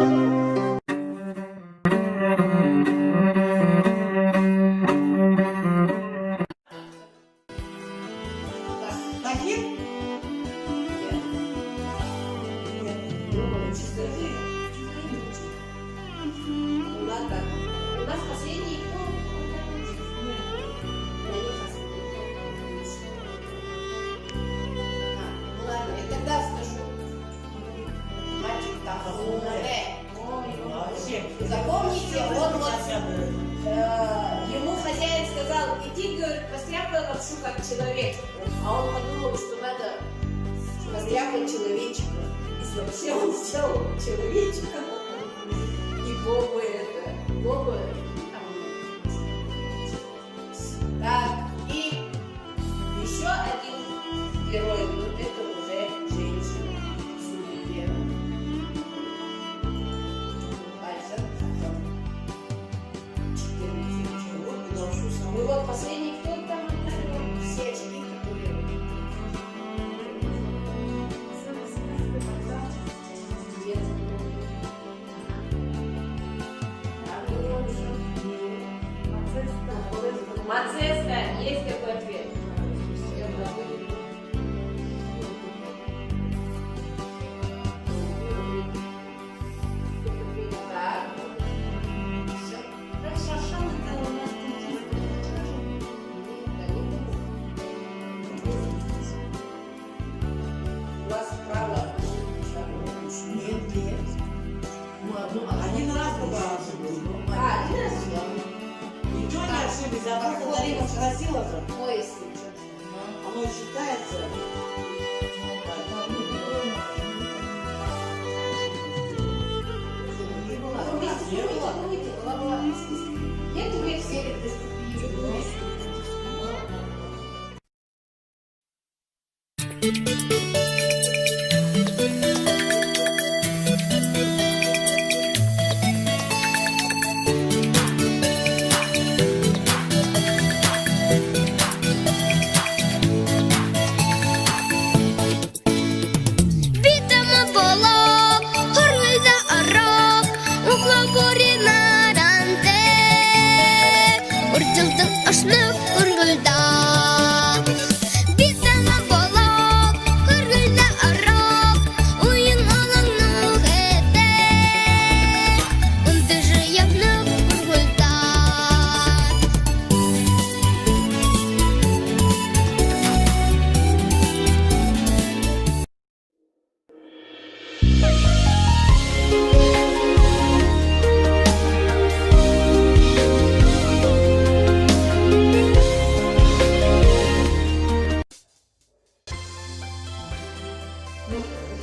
У нас последний ладно, я тогда скажу. Мальчик там запомните, он вот ему хозяин сказал, иди, говорит, постряпай лапшу как человек. А он подумал, что надо постряпать человечка. И вообще он сделал человечка. И Богу это, Богу так, и еще один герой, но это уже женщина, Субъера. Дальше. 14 человек. Ну вот последний, кто там? Все очки, которые... Мацеста, есть такой ответ? Так. У вас право. Нет. Один раз попался был. Один раз? Ничего не ошиблись, а так Дарина спросила же. Ой, Оно считается. Нет, вы все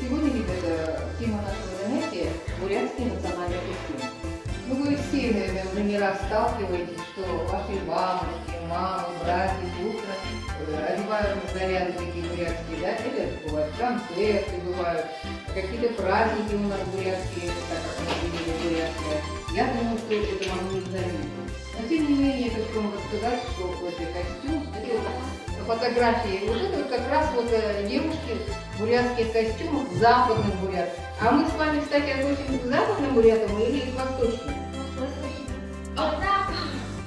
Сегодня, ребята, тема нашего занятия – бурятский национальный костюм. Ну, вы все, наверное, уже не раз сталкиваетесь, что ваши бабушки, мамы, братья, сестры одевают наряды такие бурятские, да? Это бывают концерты, бывают какие-то праздники у нас бурятские, так как мы видели бурятские. Я думаю, что это вам не знаменито. Но тем не менее, я хочу вам рассказать, что это костюм, это фотографии. Вот это вот как раз вот девушки в бурятских костюмах, западных бурят. А мы с вами, кстати, относимся к западным бурятам или к восточным?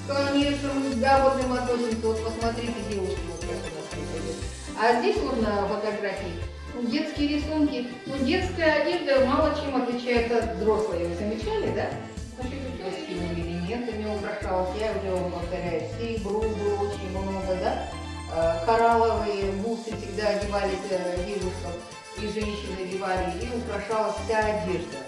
Конечно, мы к западным относимся. Вот посмотрите, девушки, вот как у нас приходят. А здесь вот на фотографии детские рисунки. Ну, детская одежда мало чем отличается от взрослой. Вы замечали, да? Значит, с элементами украшалась. Я уже вам повторяю, серебро было очень много, да? Коралловые бусы всегда одевались девушкам, и женщины одевали, и украшалась вся одежда.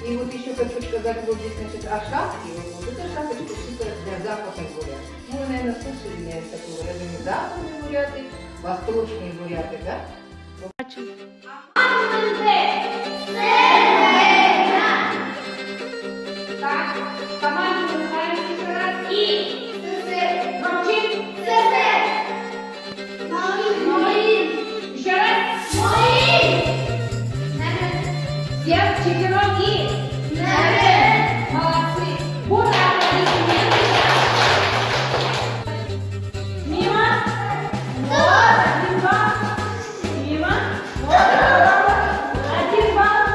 И вот еще хочу сказать, вот здесь, значит, о шапке, вот эта шапочка чисто для западных бурят. Ну, вы, наверное, слышали, я такой выражение, западные буряты, восточные буряты, да? Так, команду называем еще раз и громче. Еще раз. Всех четвером и молодцы. Бура, аплодисменты. Мимо. Один балл. Мимо. Один балл.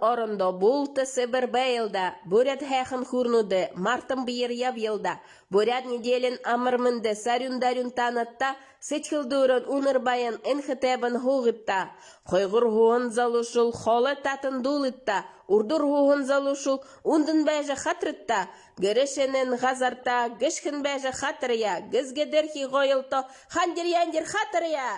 орындо булты сыбыр бәйілда, бурят хэхэн хурнуды, мартым бейір явелда, бурят неделен амырмынды сарюн-дарюн танатта, сычхылдурын унырбайын энхетебін хуғытта, қойғыр хуын залушыл холы татын дулытта, урдур хуын залушыл ундын бәжі хатрытта, гірішінін ғазарта, гішхін бәжі хатрыя, гізгедерхи ғойылто, хандир-яндир хатрыя.